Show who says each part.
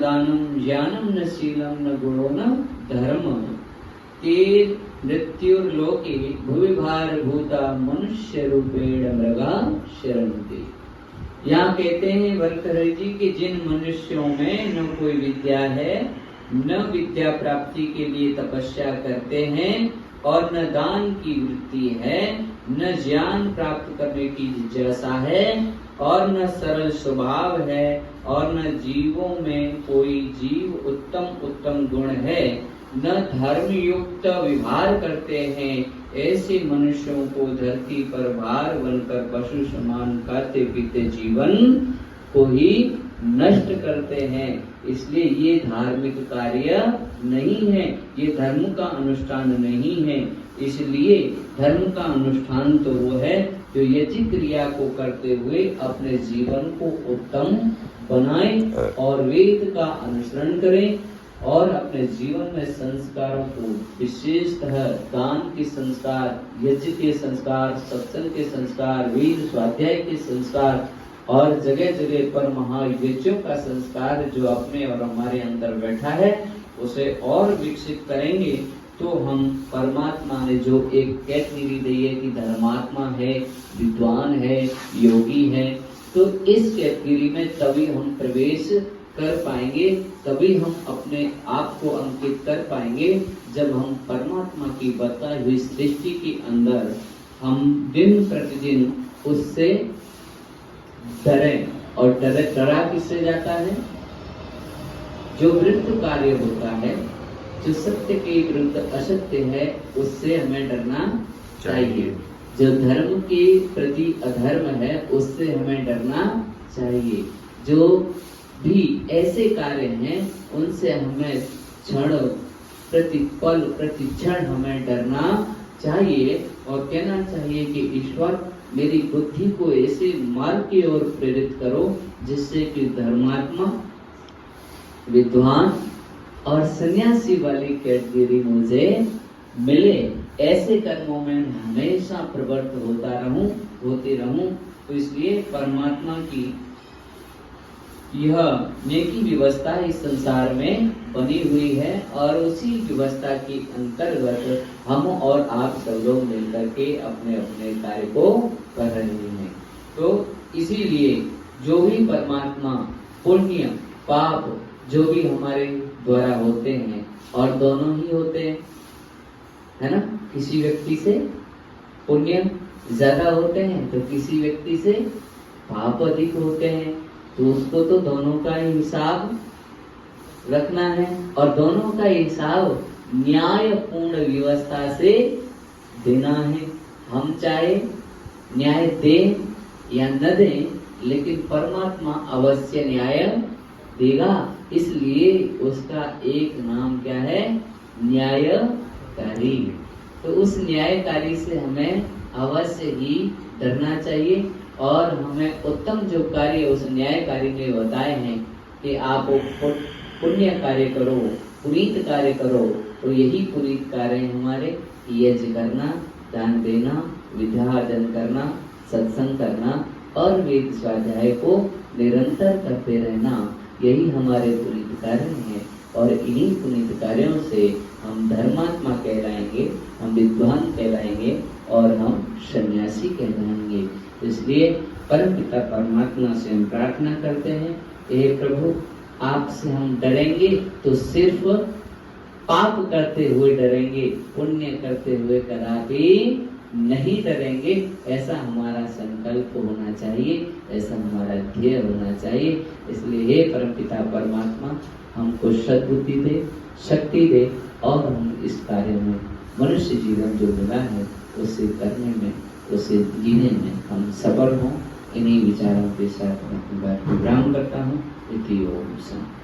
Speaker 1: दानम ज्ञानम न शीलम न गुणो न धर्म ते मृत्युर्लोके भुविभार भूता मनुष्य रूपेण मृगा शरणते। यहाँ कहते हैं भर्तृहरि जी कि जिन मनुष्यों में न कोई विद्या है, न विद्या प्राप्ति के लिए तपस्या करते हैं और न दान की वृत्ति है, न ज्ञान प्राप्त करने की जिज्ञासा है और न सरल स्वभाव है और न जीवों में कोई जीव उत्तम उत्तम गुण है, न धर्म युक्त व्यवहार करते हैं, ऐसे मनुष्यों को धरती पर भार बनकर पशु समान खाते पीते जीवन को ही नष्ट करते हैं। इसलिए ये धार्मिक कार्य नहीं है, ये धर्म का अनुष्ठान नहीं है। इसलिए धर्म का अनुष्ठान तो वो है जो यज्ञ क्रिया को करते हुए अपने जीवन को उत्तम बनाए और वेद का अनुसरण करें और अपने जीवन में संस्कारों को विशेषतः दान के संस्कार, यज्ञ के संस्कार, सत्संग के संस्कार, वेद स्वाध्याय के संस्कार और जगह जगह पर महायज्ञों का संस्कार जो अपने और हमारे अंदर बैठा है उसे और विकसित करेंगे तो हम परमात्मा ने जो एक कैटेगरी दी है कि धर्मात्मा है, विद्वान है, योगी है, तो इस कैटेगरी में तभी हम प्रवेश कर पाएंगे, तभी हम अपने आप को अंकित कर पाएंगे जब हम परमात्मा की बताई हुई सृष्टि के अंदर हम दिन प्रतिदिन उससे डरें। और डरा किससे जाता है? जो विरुद्ध कार्य होता है, जो सत्य के विरुद्ध असत्य है, उससे हमें डरना चाहिए। जो धर्म के प्रति अधर्म है उससे हमें डरना चाहिए। जो भी ऐसे कार्य हैं उनसे हमें क्षण प्रति पल प्रति क्षण हमें डरना चाहिए और कहना चाहिए कि ईश्वर मेरी बुद्धि को ऐसे मार्ग की ओर प्रेरित करो जिससे कि धर्मात्मा, विद्वान और सन्यासी वाली कैटेगरी मुझे मिले। ऐसे कर्मों में हमेशा प्रवृत्त होते रहूं। तो इसलिए परमात्मा की यह नेकी व्यवस्था इस संसार में बनी हुई है और उसी व्यवस्था के अंतर्गत हम और आप सब लोग मिलकर के अपने अपने कार्य को कर रहे हैं। तो इसीलिए जो भी परमात्मा पुण्य पाप जो भी हमारे द्वारा होते हैं, और दोनों ही होते हैं, है ना, किसी व्यक्ति से पुण्य ज्यादा होते हैं तो किसी व्यक्ति से पाप अधिक होते हैं, तो उसको तो दोनों का ही हिसाब रखना है और दोनों का हिसाब न्यायपूर्ण व्यवस्था से देना है। हम चाहे न्याय दें या न दें, लेकिन परमात्मा अवश्य न्याय देगा। इसलिए उसका एक नाम क्या है? न्यायकारी। तो उस न्यायकारी से हमें अवश्य ही डरना चाहिए और हमें उत्तम जो कार्य उस न्यायकारी ने बताए हैं कि आप पुण्य कार्य करो, पुनीत कार्य करो, तो यही पुनीत कार्य हमारे यज्ञ करना, दान देना, विद्यार्जन करना, सत्संग करना और वेद स्वाध्याय को निरंतर करते रहना, यही हमारे पुनीत कार्य हैं। और इन्हीं पुनीत कार्यों से हम धर्मात्मा कहलाएंगे, हम विद्वान कहलाएंगे और हम सन्यासी कहलाएंगे। इसलिए परमपिता परमात्मा से हम प्रार्थना करते हैं, हे प्रभु, आपसे हम डरेंगे तो सिर्फ पाप करते हुए डरेंगे, पुण्य करते हुए कदापि नहीं डरेंगे। ऐसा हमारा संकल्प होना चाहिए, ऐसा हमारा ध्येय होना चाहिए। इसलिए हे परमपिता परमात्मा, हमको सद्बुद्धि दे, शक्ति दे और हम इस कार्य में मनुष्य जीवन जो मिला है उसे करने में, उसे जीने में हम सफल हों। इन्हीं विचारों के साथ मैं अपनी बात को विराम करता हूँ। इति ओम शांति।